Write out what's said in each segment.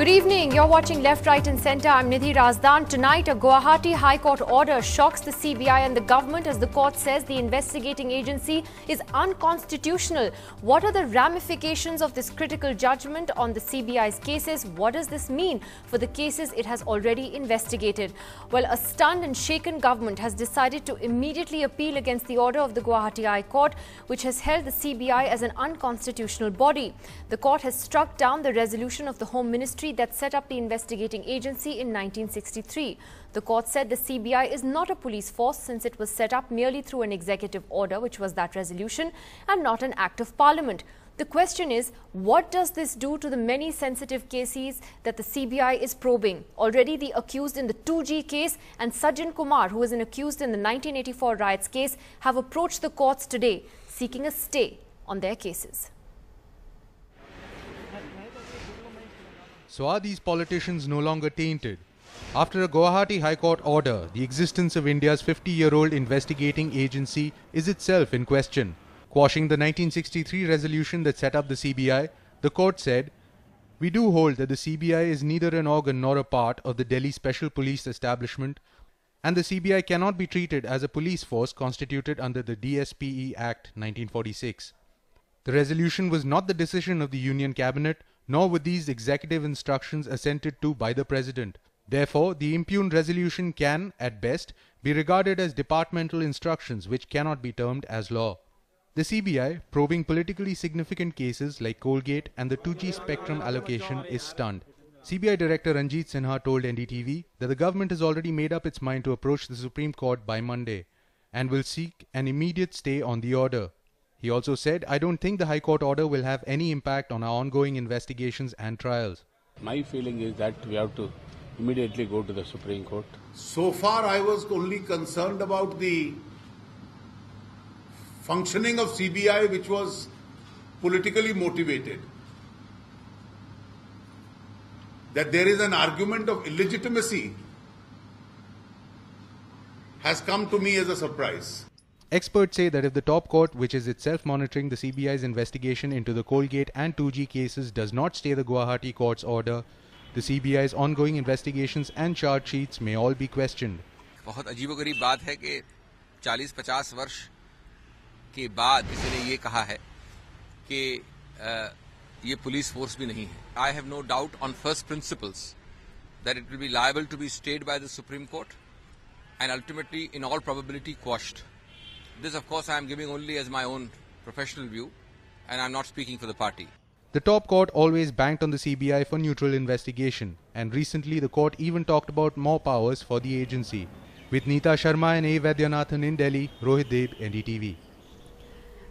Good evening. You're watching Left, Right and Centre. I'm Nidhi Razdan. Tonight, a Guwahati High Court order shocks the CBI and the government as the court says the investigating agency is unconstitutional. What are the ramifications of this critical judgment on the CBI's cases? What does this mean for the cases it has already investigated? Well, a stunned and shaken government has decided to immediately appeal against the order of the Guwahati High Court, which has held the CBI as an unconstitutional body. The court has struck down the resolution of the Home Ministry that set up the investigating agency in 1963. The court said the CBI is not a police force since it was set up merely through an executive order, which was that resolution, and not an act of parliament. The question is, what does this do to the many sensitive cases that the CBI is probing? Already the accused in the 2G case and Sajjan Kumar, who was an accused in the 1984 riots case, have approached the courts today seeking a stay on their cases. So are these politicians no longer tainted? After a Guwahati High Court order, the existence of India's 50-year-old investigating agency is itself in question. Quashing the 1963 resolution that set up the CBI, the court said, "We do hold that the CBI is neither an organ nor a part of the Delhi Special Police Establishment, and the CBI cannot be treated as a police force constituted under the DSPE Act 1946. The resolution was not the decision of the Union Cabinet, nor were these executive instructions assented to by the President. Therefore, the impugned resolution can, at best, be regarded as departmental instructions which cannot be termed as law." The CBI, probing politically significant cases like Colgate and the 2G spectrum allocation, is stunned. CBI Director Ranjit Sinha told NDTV that the government has already made up its mind to approach the Supreme Court by Monday and will seek an immediate stay on the order. He also said, "I don't think the High Court order will have any impact on our ongoing investigations and trials." My feeling is that we have to immediately go to the Supreme Court. So far, I was only concerned about the functioning of CBI, which was politically motivated. That there is an argument of illegitimacy has come to me as a surprise. Experts say that if the top court, which is itself monitoring the CBI's investigation into the Colgate and 2G cases, does not stay the Guwahati court's order, the CBI's ongoing investigations and charge sheets may all be questioned. बहुत अजीबोगरीब बात है कि 40-50 वर्ष के बाद किसी ने ये कहा है कि ये पुलिस फोर्स भी नहीं है. I have no doubt on first principles that it will be liable to be stayed by the Supreme Court and ultimately in all probability quashed. This, of course, I am giving only as my own professional view, and I am not speaking for the party. The top court always banked on the CBI for neutral investigation, and recently the court even talked about more powers for the agency. With Neeta Sharma and A. Vaidyanathan in Delhi, Rohit Deb, NDTV.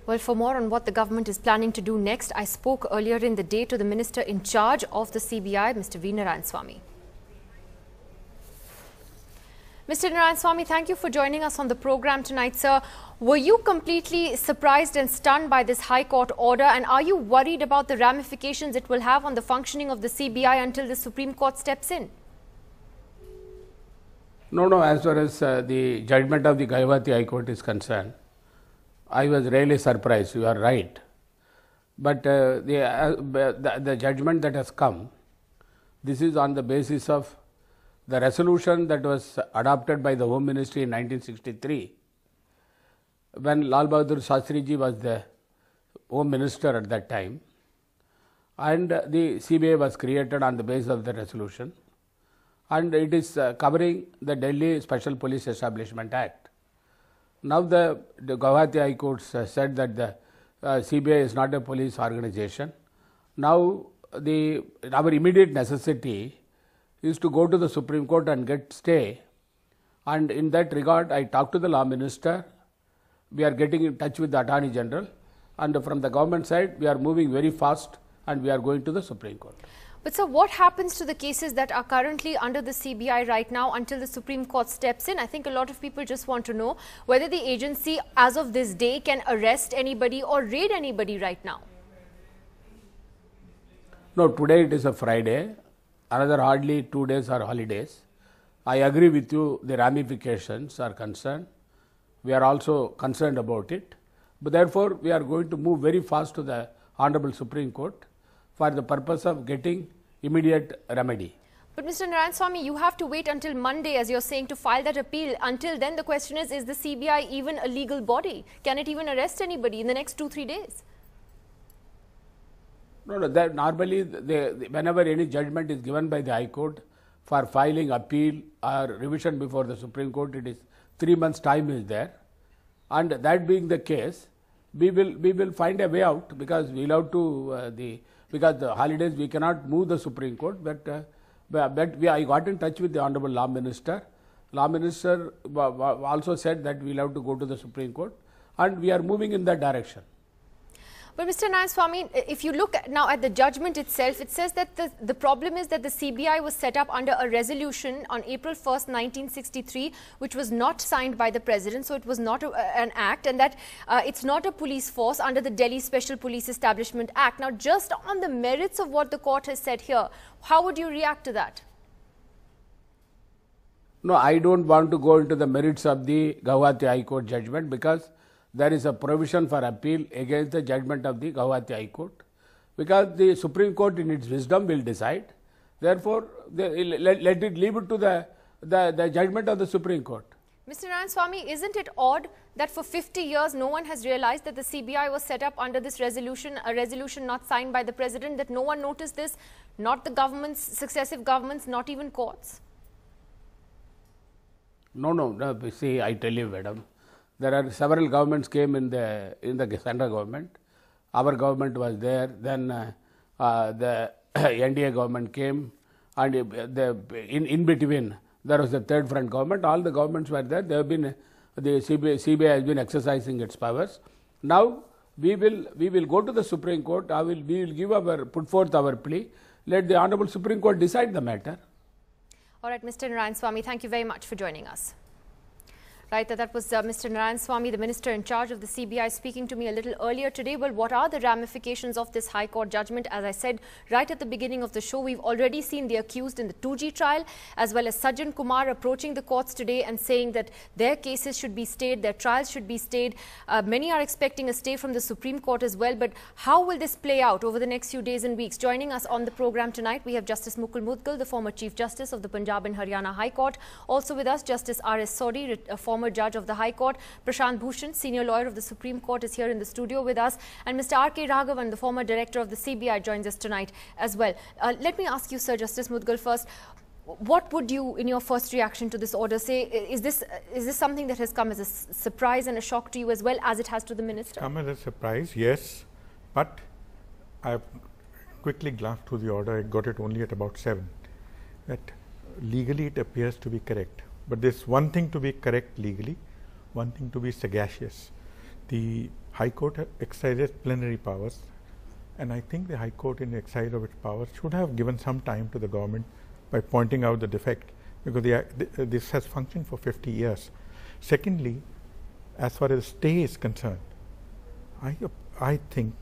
Well, for more on what the government is planning to do next, I spoke earlier in the day to the minister in charge of the CBI, Mr. V. Narayanaswamy. Mr. Narayanaswamy, thank you for joining us on the program tonight, sir. Were you completely surprised and stunned by this High Court order, and are you worried about the ramifications it will have on the functioning of the CBI until the Supreme Court steps in? No, as far as the judgment of the Guwahati High Court is concerned, I was really surprised. You are right. But the judgment that has come, this is on the basis of the resolution that was adopted by the Home Ministry in 1963, when Lal Bahadur Shastri ji was the Home Minister at that time, and the CBI was created on the basis of the resolution, and it is covering the Delhi Special Police Establishment Act. Now the Guwahati High Court said that the CBI is not a police organization. Now our immediate necessity is to go to the Supreme Court and get stay, and in that regard I talked to the Law Minister. We are getting in touch with the Attorney General, and from the government side we are moving very fast and we are going to the Supreme Court. But sir, what happens to the cases that are currently under the CBI right now until the Supreme Court steps in? I think a lot of people just want to know whether the agency as of this day can arrest anybody or raid anybody right now. No, today it is a Friday. Another hardly 2 days are holidays. I agree with you, the ramifications are concerned. We are also concerned about it. But therefore, we are going to move very fast to the Honorable Supreme Court for the purpose of getting immediate remedy. But Mr. Narayanaswamy, you have to wait until Monday, as you're saying, to file that appeal. Until then, the question is the CBI even a legal body? Can it even arrest anybody in the next 2-3 days? No, that normally whenever any judgment is given by the High Court for filing appeal or revision before the Supreme Court, it is 3 months time is there. And that being the case, we will find a way out, because we'll have to, because the holidays we cannot move the Supreme Court, I got in touch with the Honorable Law Minister. Law Minister also said that we'll have to go to the Supreme Court, and we are moving in that direction. But Mr. Narayanaswamy, if you look now at the judgment itself, it says that the problem is that the CBI was set up under a resolution on April 1st, 1963, which was not signed by the President, so it was not an act, and that it's not a police force under the Delhi Special Police Establishment Act. Now, just on the merits of what the court has said here, how would you react to that? No, I don't want to go into the merits of the Guwahati High Court judgment, because there is a provision for appeal against the judgment of the Guwahati High Court, because the Supreme Court in its wisdom will decide. Therefore, let it leave it to the judgment of the Supreme Court. Mr. Narayanaswamy, isn't it odd that for 50 years no one has realized that the CBI was set up under this resolution, a resolution not signed by the President, that no one noticed this, not the governments, successive governments, not even courts? No, see, I tell you, madam, there are several governments came in the central government. Our government was there. Then the NDA government came, and in between there was the third front government. All the governments were there. They have been, the CBI has been exercising its powers. Now we will go to the Supreme Court. We will put forth our plea. Let the Honorable Supreme Court decide the matter. All right, Mr. Narayanaswamy, thank you very much for joining us. Right, that was Mr. Narayanaswamy, the Minister in charge of the CBI, speaking to me a little earlier today. Well, what are the ramifications of this High Court judgment? As I said right at the beginning of the show, we've already seen the accused in the 2G trial, as well as Sajjan Kumar approaching the courts today and saying that their cases should be stayed, their trials should be stayed. Many are expecting a stay from the Supreme Court as well. But how will this play out over the next few days and weeks? Joining us on the program tonight, we have Justice Mukul Mudgal, the former Chief Justice of the Punjab and Haryana High Court. Also with us, Justice R.S. Sodhi, a former Judge of the High Court. Prashant Bhushan, Senior Lawyer of the Supreme Court, is here in the studio with us. And Mr. R.K. Raghavan, the former Director of the CBI, joins us tonight as well. Let me ask you, Sir Justice Mudgal, first. What would you, in your first reaction to this order, say? Is this something that has come as a surprise and a shock to you as well as it has to the Minister? Come as a surprise, yes. But I quickly glanced through the order. I got it only at about 7. That legally it appears to be correct. But there's one thing to be correct legally, one thing to be sagacious. The High Court exercises plenary powers, and I think the High Court, in the exercise of its powers, should have given some time to the government by pointing out the defect, because this has functioned for 50 years. Secondly, as far as stay is concerned, I think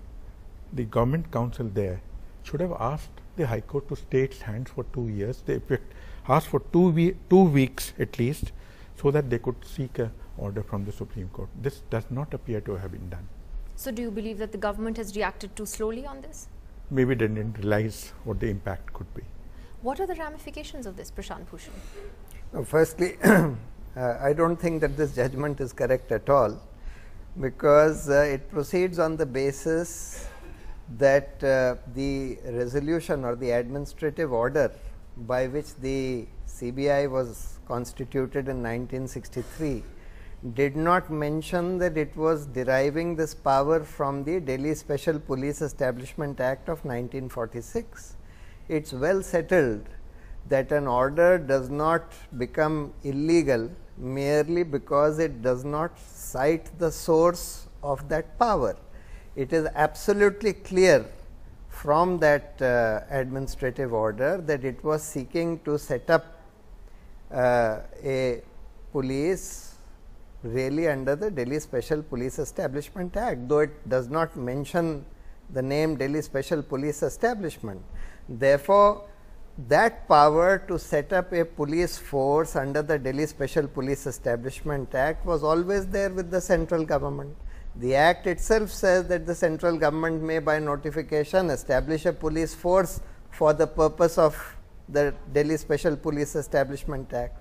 the Government Council there should have asked the High Court to stay its hands for 2 years. They asked for 2 weeks at least, so that they could seek an order from the Supreme Court. This does not appear to have been done. So do you believe that the government has reacted too slowly on this? Maybe they didn't realize what the impact could be. What are the ramifications of this, Prashant Bhushan? Firstly, I don't think that this judgment is correct at all, because it proceeds on the basis that the resolution or the administrative order by which the CBI was constituted in 1963 did not mention that it was deriving this power from the Delhi Special Police Establishment Act of 1946. It's well settled that an order does not become illegal merely because it does not cite the source of that power. It is absolutely clear from that administrative order that it was seeking to set up a police really under the Delhi Special Police Establishment Act, though it does not mention the name Delhi Special Police Establishment. Therefore, that power to set up a police force under the Delhi Special Police Establishment Act was always there with the central government. The Act itself says that the central government may by notification establish a police force for the purpose of the Delhi Special Police Establishment Act.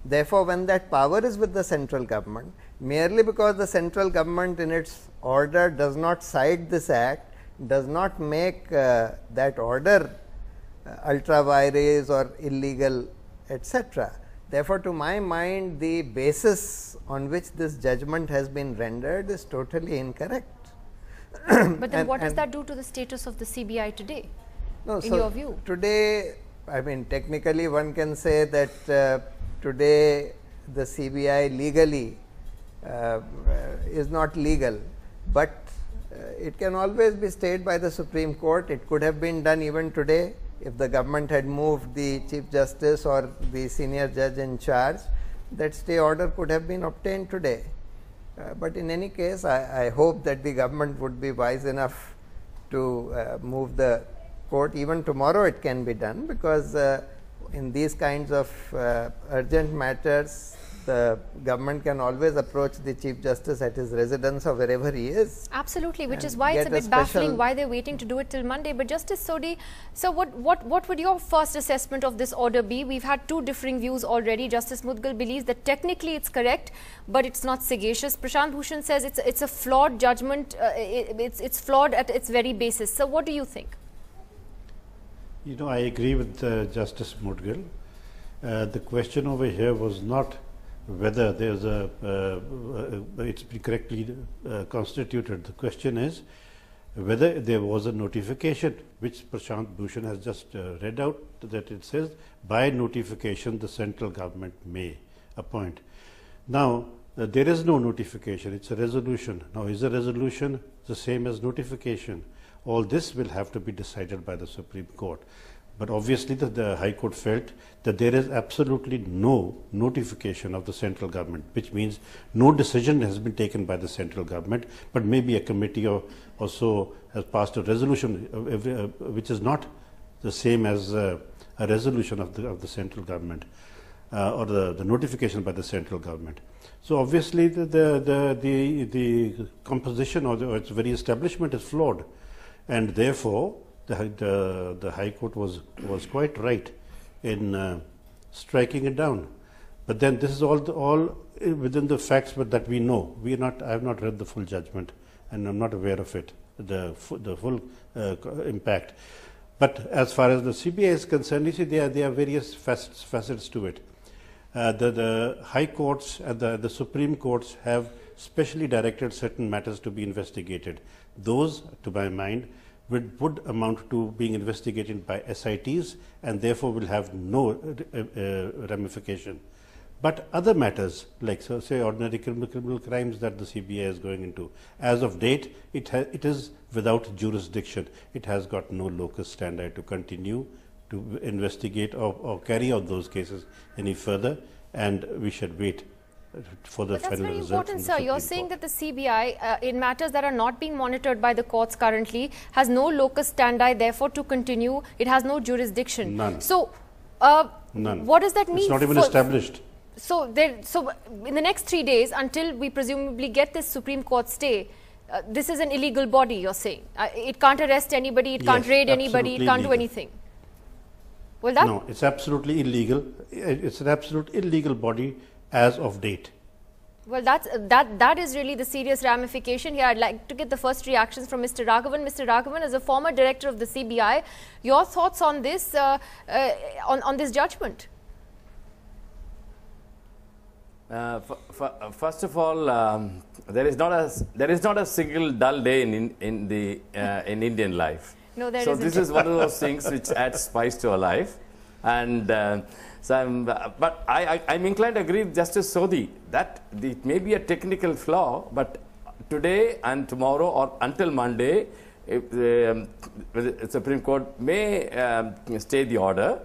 Therefore, when that power is with the central government, merely because the central government in its order does not cite this act, does not make that order ultra vires or illegal, etc. Therefore, to my mind, the basis on which this judgment has been rendered is totally incorrect. But then what does that do to the status of the CBI today, in your view? Today, I mean, technically one can say that today the CBI legally is not legal, but it can always be stayed by the Supreme Court. It could have been done even today if the government had moved the Chief Justice or the senior judge in charge. That stay order could have been obtained today. But in any case, I hope that the government would be wise enough to move the court. Even tomorrow it can be done, because in these kinds of urgent matters, the government can always approach the Chief Justice at his residence or wherever he is. Absolutely, which is why it's a bit baffling why they're waiting to do it till Monday. But Justice Sodhi, so what would your first assessment of this order be? We've had two differing views already. Justice Mudgal believes that technically it's correct, but it's not sagacious. Prashant Bhushan says it's a flawed judgment. It's flawed at its very basis. So what do you think? You know, I agree with Justice Mudgal. The question over here was not whether there's it's been correctly constituted. The question is whether there was a notification, which Prashant Bhushan has just read out, that it says by notification the central government may appoint. Now, there is no notification, it's a resolution. Now, is a resolution the same as notification? All this will have to be decided by the Supreme Court. But obviously the High Court felt that there is absolutely no notification of the central government, which means no decision has been taken by the central government, but maybe a committee or so has passed a resolution which is not the same as a resolution of the central government or the notification by the central government. So obviously the composition or its very establishment is flawed, and therefore the High Court was quite right in striking it down. But then this is all within the facts, but that we know. I have not read the full judgment, and I'm not aware of it, the full impact. But as far as the CBI is concerned, you see, there are various facets to it. The High Courts and the Supreme Courts have specially directed certain matters to be investigated. Those, to my mind, would amount to being investigated by SITs, and therefore will have no ramification. But other matters, like say ordinary criminal crimes that the CBI is going into, as of date, it is without jurisdiction. It has got no locus standi to continue to investigate or carry out those cases any further, and we should wait for the final result. That's very important, sir. You're saying that the CBI, in matters that are not being monitored by the courts currently, has no locus standi, therefore to continue, it has no jurisdiction. None. So, none. What does that mean? It's not even established. So in the next 3 days, until we presumably get this Supreme Court stay, this is an illegal body, you're saying. It can't arrest anybody, it can't raid anybody, it can't do anything. Well, no, it's absolutely illegal. It's an absolute illegal body as of date. Well, that is really the serious ramification here. I'd like to get the first reactions from Mr. Raghavan. Mr. Raghavan, as a former director of the CBI, your thoughts on this on this judgment? First of all, there is not a single dull day in Indian life. No, there so isn't. This is one of those things which adds spice to our life, and but I'm inclined to agree with Justice Sodhi that it may be a technical flaw, but today and tomorrow or until Monday, the Supreme Court may stay the order.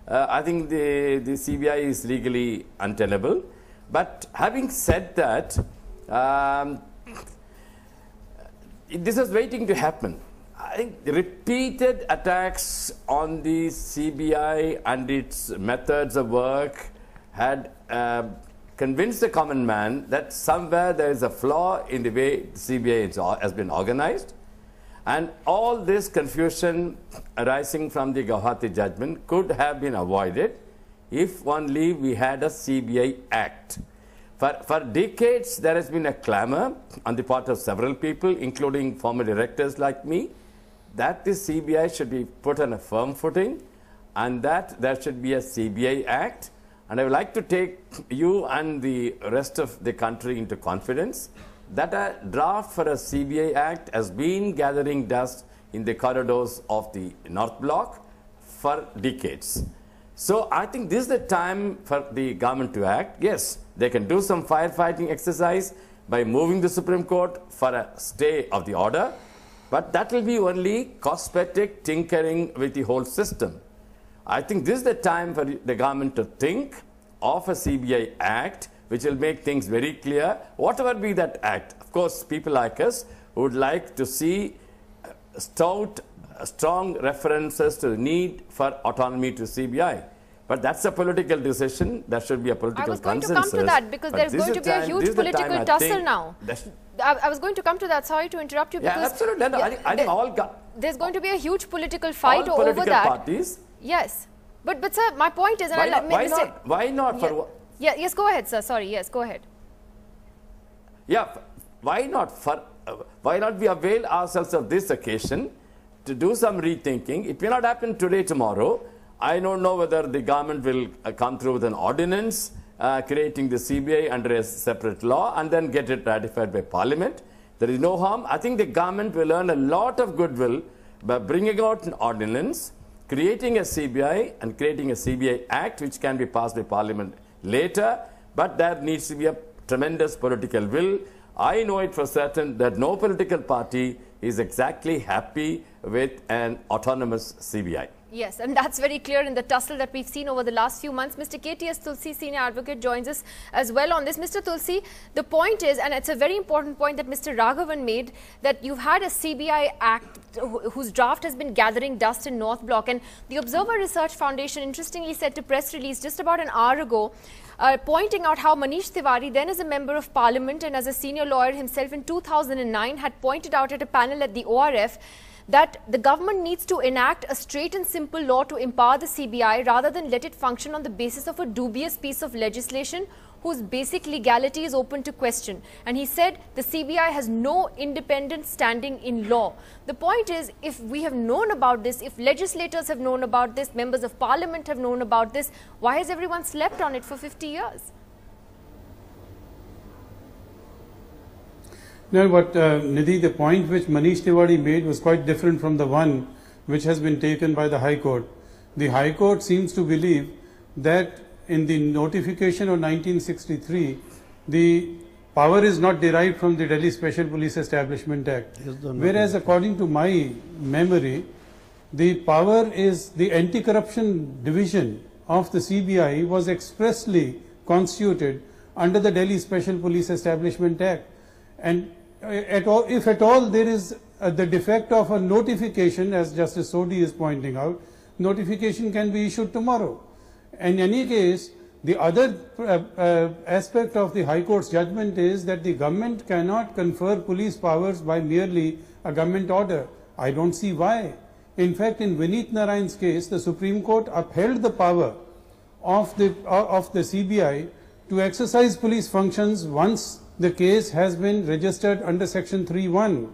I think the CBI is legally untenable. But having said that, this is waiting to happen. I think repeated attacks on the CBI and its methods of work had convinced the common man that somewhere there is a flaw in the way the CBI has been organized. And all this confusion arising from the Guwahati judgment could have been avoided if only we had a CBI Act. For decades, there has been a clamor on the part of several people, including former directors like me, that the CBI should be put on a firm footing and that there should be a CBI Act. And I would like to take you and the rest of the country into confidence that a draft for a CBI Act has been gathering dust in the corridors of the North Block for decades. So I think this is the time for the government to act. Yes, they can do some firefighting exercise by moving the Supreme Court for a stay of the order, but that will be only cosmetic tinkering with the whole system. I think this is the time for the government to think of a CBI Act which will make things very clear, whatever be that act. Of course, people like us would like to see strong references to the need for autonomy to CBI. But that's a political decision. That should be a political consensus. I was going to come to that because there's going to be a huge political tussle now. I was going to come to that. Sorry to interrupt you. Yeah, absolutely. I think all there's going to be a huge political fight over that. All political parties. Yes. But sir, my point is... Why not? Yes, go ahead, sir. Sorry. Yes, go ahead. Yeah, why not we avail ourselves of this occasion to do some rethinking? It may not happen today, tomorrow. I don't know whether the government will come through with an ordinance creating the CBI under a separate law and then get it ratified by Parliament. There is no harm. I think the government will earn a lot of goodwill by bringing out an ordinance, creating a CBI and creating a CBI Act which can be passed by Parliament later, but there needs to be a tremendous political will. I know it for certain that no political party is exactly happy with an autonomous CBI. Yes, and that's very clear in the tussle that we've seen over the last few months. Mr. KTS Tulsi, senior advocate, joins us as well on this. Mr. Tulsi, the point is, and it's a very important point that Mr. Raghavan made, that you've had a CBI Act whose draft has been gathering dust in North Block. And the Observer Research Foundation interestingly said to press release just about an hour ago, pointing out how Manish Tiwari, then as a member of parliament and as a senior lawyer himself in 2009, had pointed out at a panel at the ORF that the government needs to enact a straight and simple law to empower the CBI rather than let it function on the basis of a dubious piece of legislation whose basic legality is open to question. And he said the CBI has no independent standing in law. The point is, if we have known about this, if legislators have known about this, members of parliament have known about this, why has everyone slept on it for 50 years? No, but Nidhi, the point which Manish Tiwari made was quite different from the one which has been taken by the High Court. The High Court seems to believe that in the notification of 1963, the power is not derived from the Delhi Special Police Establishment Act. Whereas according to my memory, the power is the anti-corruption division of the CBI was expressly constituted under the Delhi Special Police Establishment Act. And if at all there is the defect of a notification, as Justice Sodhi is pointing out, notification can be issued tomorrow. In any case, the other aspect of the High Court's judgment is that the government cannot confer police powers by merely a government order. I don't see why. In fact, in Vineet Narayan's case, the Supreme Court upheld the power of the CBI to exercise police functions once the case has been registered under Section 3(1)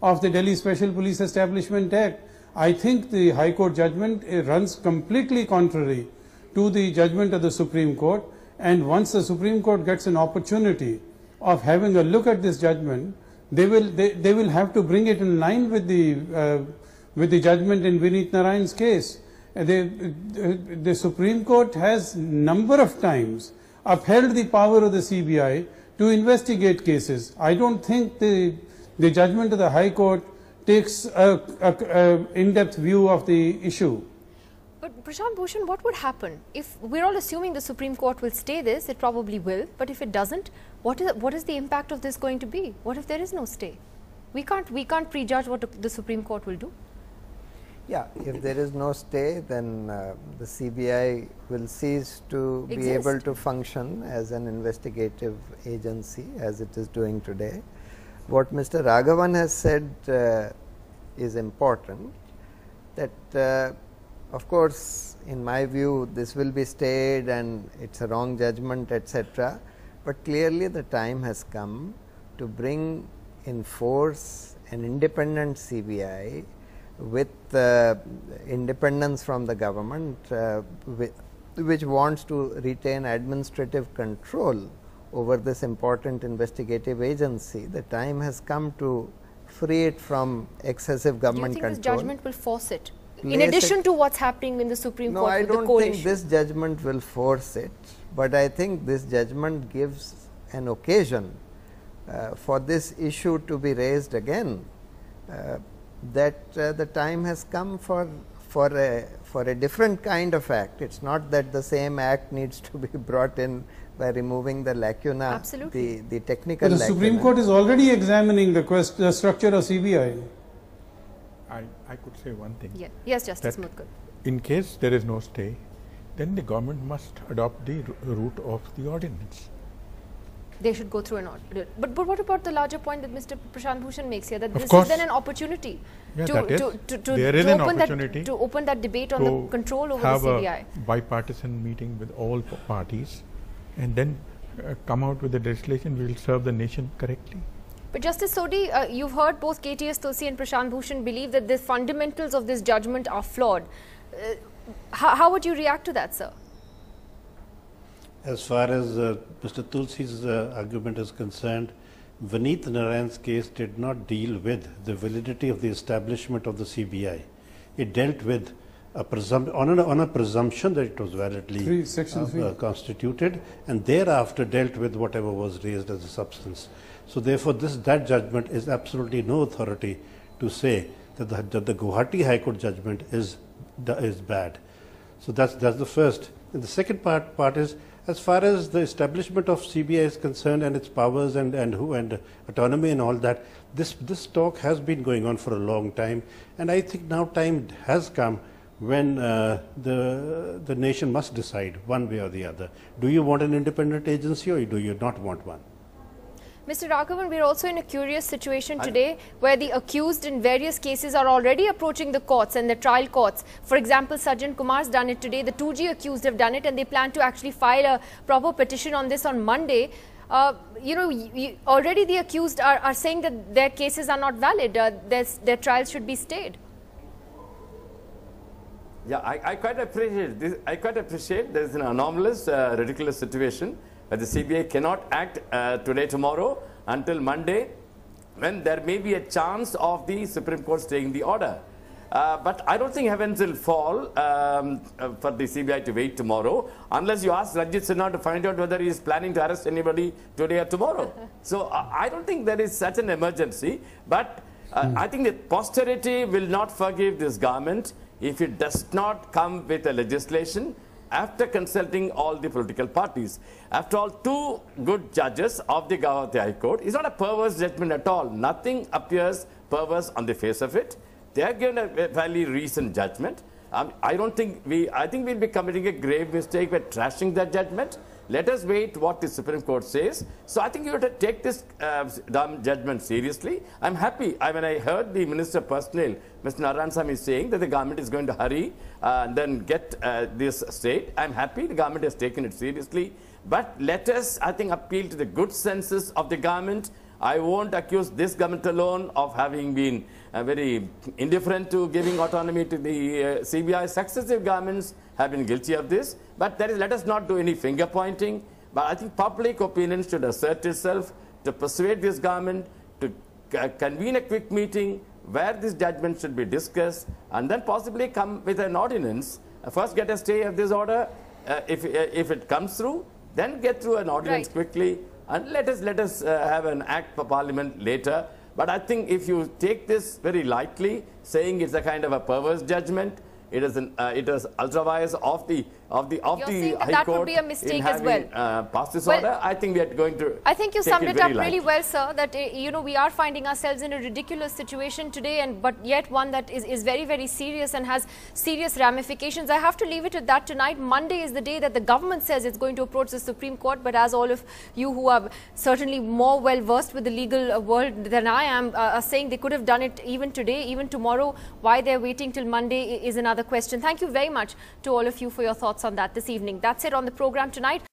of the Delhi Special Police Establishment Act. I think the High Court judgment runs completely contrary to the judgment of the Supreme Court, and once the Supreme Court gets an opportunity of having a look at this judgment, they will have to bring it in line with the judgment in Vineet Narayan's case. The Supreme Court has number of times upheld the power of the CBI to investigate cases. I don't think the judgment of the High Court takes a in-depth view of the issue. But Prashant Bhushan, what would happen if we're all assuming the Supreme Court will stay this? It probably will, but if it doesn't, what is the impact of this going to be? What if there is no stay? We can't prejudge what the Supreme Court will do. Yeah, if there is no stay, then the CBI will cease to be able to function as an investigative agency as it is doing today. What Mr. Raghavan has said is important. That of course, in my view, this will be stayed and it's a wrong judgment, etc. But clearly the time has come to bring in force an independent CBI with independence from the government, which wants to retain administrative control over this important investigative agency. The time has come to free it from excessive government control. Do you think this judgment will force it? In addition to what's happening in the Supreme Court I with the don't coal think issue? this judgment will force it, but I think this judgment gives an occasion for this issue to be raised again, that the time has come for a different kind of act. It's not that the same act needs to be brought in by removing the lacuna, Absolutely. the technical But the lacuna. Supreme Court is already examining the structure of CBI. I could say one thing. Yeah. Yes, Justice that Mudgal. In case there is no stay, then the government must adopt the route of the ordinance. They should go through an audit. But what about the larger point that Mr. Prashant Bhushan makes here, that Of this course. is then an opportunity Yeah, to, that is. There is an opportunity to open that debate on the control over have the CBI. a bipartisan meeting with all parties and then come out with the legislation which will serve the nation correctly. But Justice Sodhi, you've heard both KTS Tosi and Prashant Bhushan believe that the fundamentals of this judgment are flawed. How would you react to that, sir? As far as Mr. Tulsi's argument is concerned, Vineet Narayan's case did not deal with the validity of the establishment of the CBI. It dealt with on a presumption that it was validly constituted, and thereafter dealt with whatever was raised as a substance. So therefore, that judgment is absolutely no authority to say that the Guwahati High Court judgment is bad. So that's the first. And the second part is, as far as the establishment of CBI is concerned and its powers and autonomy and all that, this talk has been going on for a long time, and I think now time has come when the nation must decide one way or the other. Do you want an independent agency or do you not want one? Mr. Raghavan, we are also in a curious situation today where the accused in various cases are already approaching the courts and the trial courts. For example, Sajjan Kumar's done it today, the 2G accused have done it, and they plan to actually file a proper petition on this on Monday. Already the accused are saying that their cases are not valid, their trials should be stayed. Yeah, I quite appreciate this. I quite appreciate there is an anomalous, ridiculous situation where the CBI cannot act today, tomorrow, until Monday, when there may be a chance of the Supreme Court staying the order. But I don't think heavens will fall for the CBI to wait tomorrow, unless you ask Ranjit Sinha to find out whether he is planning to arrest anybody today or tomorrow. So I don't think there is such an emergency. But I think that posterity will not forgive this government if it does not come with a legislation after consulting all the political parties. After all, two good judges of the Guwahati High Court, it's not a perverse judgment at all. Nothing appears perverse on the face of it. They have given a fairly recent judgment. I think we'll be committing a grave mistake by trashing that judgment. Let us wait what the Supreme Court says. So I think you have to take this judgment seriously. I'm happy. When I heard the Minister Personnel, Mr. Narayanasamy, saying that the government is going to hurry and then get this state, I'm happy the government has taken it seriously. But let us, I think, appeal to the good senses of the government. I won't accuse this government alone of having been very indifferent to giving autonomy to the CBI. Successive governments have been guilty of this. But let us not do any finger pointing. But I think public opinion should assert itself to persuade this government to convene a quick meeting where this judgment should be discussed, and then possibly come with an ordinance. First get a stay of this order. If it comes through, then get through an ordinance quickly, and let us have an act for Parliament later. But I think if you take this very lightly, saying it's a kind of a perverse judgment, it is ultra-vires of the of the You're saying that High that would Court be a mistake in as having well. passed this Well, order. I think we are going to. I think you take summed it very up really light. well, sir, that we are finding ourselves in a ridiculous situation today, and but yet one that is very, very serious and has serious ramifications. I have to leave it at that tonight. Monday is the day that the government says it's going to approach the Supreme Court, but as all of you who are certainly more well versed with the legal world than I am are saying they could have done it even today, even tomorrow. Why they're waiting till Monday is another question. Thank you very much to all of you for your thoughts on that this evening. That's it on the program tonight.